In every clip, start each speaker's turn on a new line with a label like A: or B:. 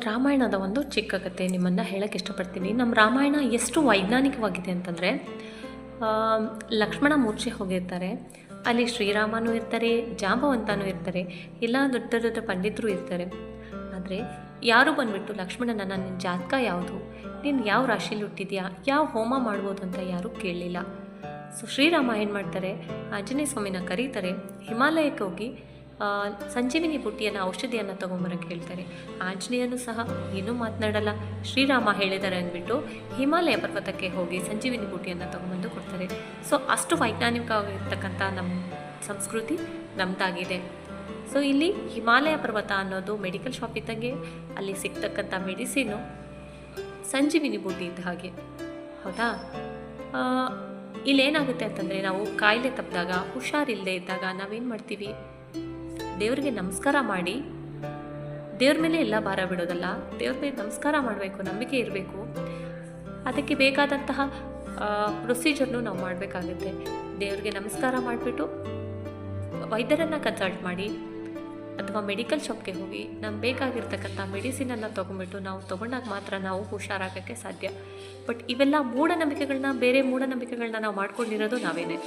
A: ರಾಮಾಯಣದ ಒಂದು ಚಿಕ್ಕ ಕಥೆ ನಿಮ್ಮನ್ನು ಹೇಳೋಕ್ಕೆ ಇಷ್ಟಪಡ್ತೀನಿ. ನಮ್ಮ ರಾಮಾಯಣ ಎಷ್ಟು ವೈಜ್ಞಾನಿಕವಾಗಿದೆ ಅಂತಂದರೆ, ಲಕ್ಷ್ಮಣ ಮೂರ್ಛೆ ಹೋಗಿರ್ತಾರೆ, ಅಲ್ಲಿ ಶ್ರೀರಾಮನೂ ಇರ್ತಾರೆ, ಜಾಂಬವಂತನೂ ಇರ್ತಾರೆ, ಎಲ್ಲ ದೊಡ್ಡ ದೊಡ್ಡ ಪಂಡಿತರು ಇರ್ತಾರೆ. ಆದರೆ ಯಾರು ಬಂದುಬಿಟ್ಟು ಲಕ್ಷ್ಮಣನ ನಿನ್ನ ಜಾತಕ ಯಾವುದು, ನೀನು ಯಾವ ರಾಶಿಯಲ್ಲಿ ಹುಟ್ಟಿದ್ಯಾ, ಯಾವ ಹೋಮ ಮಾಡ್ಬೋದು ಅಂತ ಯಾರೂ ಕೇಳಲಿಲ್ಲ. ಸೊ ಶ್ರೀರಾಮ ಏನು ಮಾಡ್ತಾರೆ, ಆಂಜನೇಯ ಸ್ವಾಮಿನ ಕರೀತಾರೆ, ಹಿಮಾಲಯಕ್ಕೆ ಹೋಗಿ ಸಂಜೀವಿನಿ ಬುಟ್ಟಿಯನ್ನು ಔಷಧಿಯನ್ನು ತೊಗೊಂಬರೋಕ್ಕೆ ಹೇಳ್ತಾರೆ. ಆಂಜನೇಯನೂ ಸಹ ಏನೂ ಮಾತನಾಡಲ್ಲ, ಶ್ರೀರಾಮ ಹೇಳಿದ್ದಾರೆ ಅಂದ್ಬಿಟ್ಟು ಹಿಮಾಲಯ ಪರ್ವತಕ್ಕೆ ಹೋಗಿ ಸಂಜೀವಿನಿ ಬುಟ್ಟಿಯನ್ನು ತೊಗೊಂಬಂದು ಕೊಡ್ತಾರೆ. ಸೊ ಅಷ್ಟು ವೈಜ್ಞಾನಿಕವಾಗಿರ್ತಕ್ಕಂಥ ನಮ್ಮ ಸಂಸ್ಕೃತಿ ನಮ್ಮದಾಗಿದೆ. ಸೊ ಇಲ್ಲಿ ಹಿಮಾಲಯ ಪರ್ವತ ಅನ್ನೋದು ಮೆಡಿಕಲ್ ಶಾಪ್ ಇದ್ದಂಗೆ, ಅಲ್ಲಿ ಸಿಗ್ತಕ್ಕಂಥ ಮೆಡಿಸಿನು ಸಂಜೀವಿನಿ ಬುಟ್ಟಿ ಇದ್ದ ಹಾಗೆ, ಹೌದಾ? ಇಲ್ಲೇನಾಗುತ್ತೆ ಅಂತಂದರೆ, ನಾವು ಕಾಯಿಲೆ ತಪ್ಪಿದಾಗ, ಹುಷಾರಿಲ್ಲದೆ ಇದ್ದಾಗ ನಾವೇನು ಮಾಡ್ತೀವಿ, ದೇವರಿಗೆ ನಮಸ್ಕಾರ ಮಾಡಿ, ದೇವ್ರ ಮೇಲೆ ಎಲ್ಲ ಭಾರ ಬಿಡೋದಲ್ಲ, ದೇವ್ರ ಮೇಲೆ ನಮಸ್ಕಾರ ಮಾಡಬೇಕು, ನಂಬಿಕೆ ಇರಬೇಕು. ಅದಕ್ಕೆ ಬೇಕಾದಂತಹ ಪ್ರೊಸೀಜರ್ನು ನಾವು ಮಾಡಬೇಕಾಗುತ್ತೆ. ದೇವ್ರಿಗೆ ನಮಸ್ಕಾರ ಮಾಡಿಬಿಟ್ಟು ವೈದ್ಯರನ್ನು ಕನ್ಸಲ್ಟ್ ಮಾಡಿ, ಅಥವಾ ಮೆಡಿಕಲ್ ಶಾಪ್ಗೆ ಹೋಗಿ ನಮ್ಗೆ ಬೇಕಾಗಿರ್ತಕ್ಕಂಥ ಮೆಡಿಸಿನನ್ನು ತೊಗೊಂಡ್ಬಿಟ್ಟು ನಾವು ತೊಗೊಂಡಾಗ ಮಾತ್ರ ನಾವು ಹುಷಾರಾಗೋಕ್ಕೆ ಸಾಧ್ಯ. ಬಟ್ ಇವೆಲ್ಲ ಮೂಢನಂಬಿಕೆಗಳನ್ನ, ಬೇರೆ ಮೂಢನಂಬಿಕೆಗಳನ್ನ ನಾವು ಮಾಡ್ಕೊಂಡಿರೋದು ನಾವೇನೆ.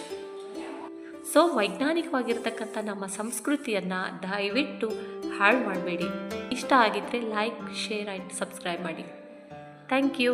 A: ಸೊ ವೈಜ್ಞಾನಿಕವಾಗಿರ್ತಕ್ಕಂಥ ನಮ್ಮ ಸಂಸ್ಕೃತಿಯನ್ನು ದಯವಿಟ್ಟು ಹಾಳು ಮಾಡಬೇಡಿ. ಇಷ್ಟ ಆಗಿದ್ದರೆ ಲೈಕ್, ಶೇರ್ ಆ್ಯಂಡ್ ಸಬ್ಸ್ಕ್ರೈಬ್ ಮಾಡಿ. Thank you.